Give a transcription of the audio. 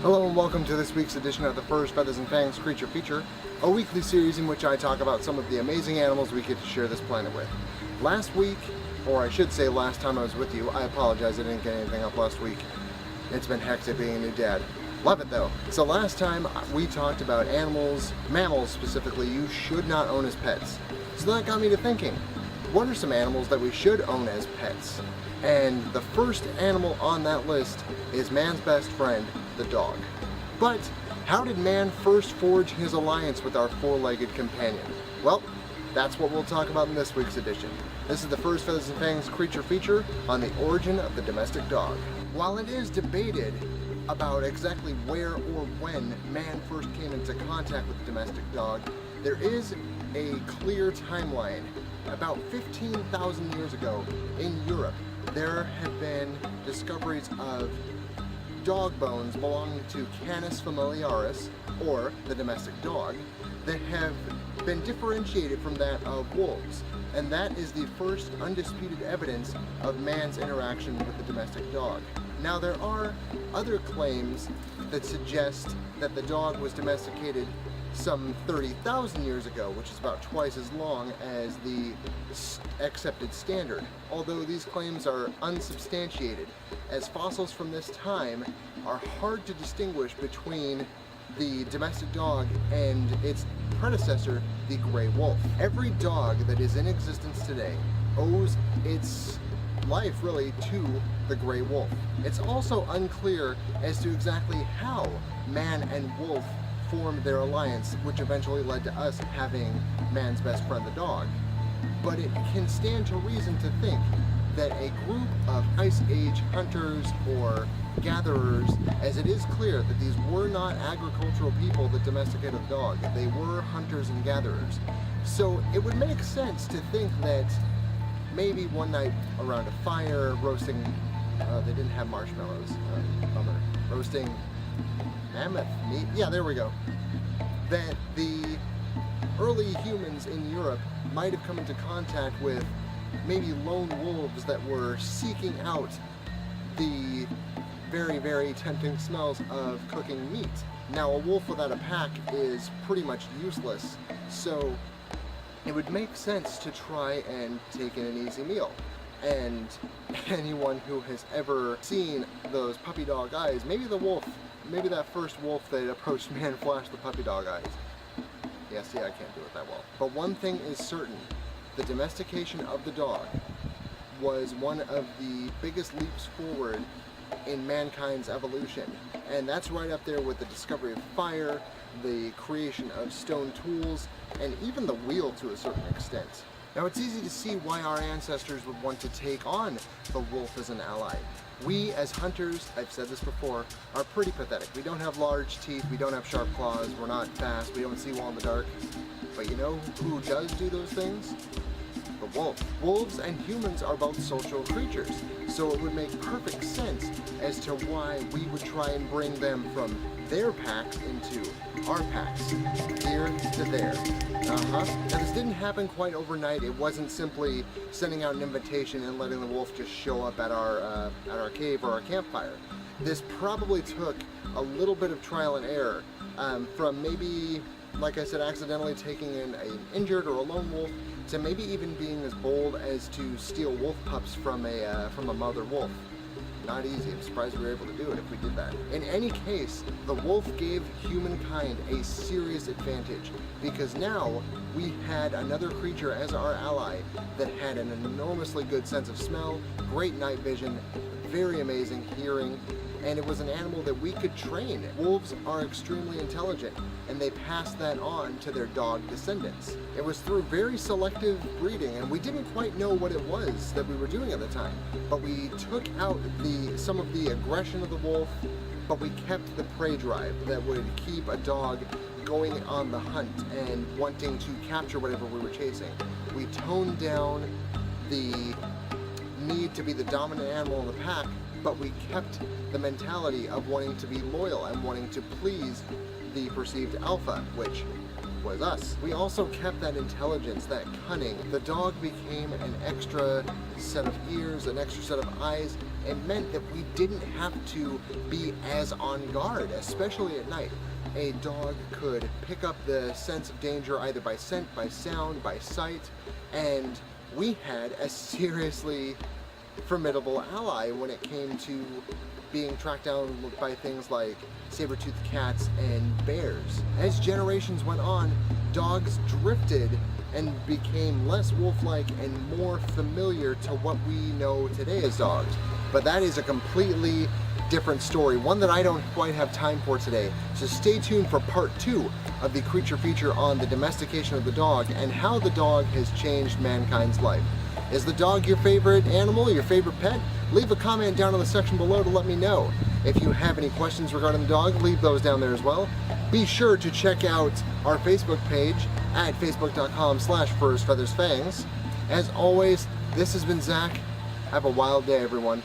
Hello and welcome to this week's edition of the Furs, Feathers, and Fangs Creature Feature, a weekly series in which I talk about some of the amazing animals we get to share this planet with. Last week, or I should say last time I was with you, I apologize I didn't get anything up last week. It's been hectic being a new dad. Love it though. So last time we talked about animals, mammals specifically, you should not own as pets. So that got me to thinking, what are some animals that we should own as pets? And the first animal on that list is man's best friend, the dog. But how did man first forge his alliance with our four-legged companion? Well, that's what we'll talk about in this week's edition. This is the Furs, Feathers, and Fangs Creature Feature on the origin of the domestic dog. While it is debated about exactly where or when man first came into contact with the domestic dog, there is a clear timeline. About 15,000 years ago in Europe, there have been discoveries of dog bones belonging to Canis familiaris, or the domestic dog, that have been differentiated from that of wolves. And that is the first undisputed evidence of man's interaction with the domestic dog. Now there are other claims that suggest that the dog was domesticated some 30,000 years ago, which is about twice as long as the accepted standard. Although these claims are unsubstantiated, as fossils from this time are hard to distinguish between the domestic dog and its predecessor, the gray wolf. Every dog that is in existence today owes its life really to the gray wolf. It's also unclear as to exactly how man and wolf formed their alliance, which eventually led to us having man's best friend, the dog. But it can stand to reason to think that a group of Ice Age hunters or gatherers, as it is clear that these were not agricultural people that domesticated the dog, they were hunters and gatherers. So it would make sense to think that maybe one night around a fire, roasting, they didn't have marshmallows, bummer, roasting mammoth meat, yeah, there we go, that the early humans in Europe might have come into contact with maybe lone wolves that were seeking out the very, very tempting smells of cooking meat. Now, a wolf without a pack is pretty much useless, so it would make sense to try and take in an easy meal. And anyone who has ever seen those puppy dog eyes, maybe the wolf, maybe that first wolf that approached man flashed the puppy dog eyes. Yeah, see, I can't do it that well. But one thing is certain, the domestication of the dog was one of the biggest leaps forward in mankind's evolution. And that's right up there with the discovery of fire, the creation of stone tools, and even the wheel to a certain extent. Now it's easy to see why our ancestors would want to take on the wolf as an ally. We as hunters, I've said this before, are pretty pathetic. We don't have large teeth, we don't have sharp claws, we're not fast, we don't see well in the dark. But you know who does do those things? The wolf. Wolves and humans are both social creatures, so it would make perfect sense as to why we would try and bring them from their packs into our packs, here to there. Now this didn't happen quite overnight. It wasn't simply sending out an invitation and letting the wolf just show up at our cave or our campfire. This probably took a little bit of trial and error, from maybe, like I said, accidentally taking in an injured or a lone wolf, to maybe even being as bold as to steal wolf pups from a mother wolf. Not easy. I'm surprised we were able to do it if we did that. In any case, the wolf gave humankind a serious advantage, because now we had another creature as our ally that had an enormously good sense of smell, great night vision, very amazing hearing, and it was an animal that we could train. Wolves are extremely intelligent, and they passed that on to their dog descendants. It was through very selective breeding, and we didn't quite know what it was that we were doing at the time, but we took out some of the aggression of the wolf, but we kept the prey drive that would keep a dog going on the hunt and wanting to capture whatever we were chasing. We toned down the need to be the dominant animal in the pack, but we kept the mentality of wanting to be loyal and wanting to please the perceived alpha, which was us. We also kept that intelligence, that cunning. The dog became an extra set of ears, an extra set of eyes. It meant that we didn't have to be as on guard, especially at night. A dog could pick up the sense of danger either by scent, by sound, by sight, and we had a seriously formidable ally when it came to being tracked down by things like saber-toothed cats and bears. As generations went on, dogs drifted and became less wolf-like and more familiar to what we know today as dogs. But that is a completely different story, one that I don't quite have time for today. So stay tuned for part 2 of the creature feature on the domestication of the dog and how the dog has changed mankind's life. Is the dog your favorite animal, your favorite pet? Leave a comment down in the section below to let me know. If you have any questions regarding the dog, leave those down there as well. Be sure to check out our Facebook page at facebook.com/furrsfeathersfangs. As always, this has been Zach. Have a wild day, everyone.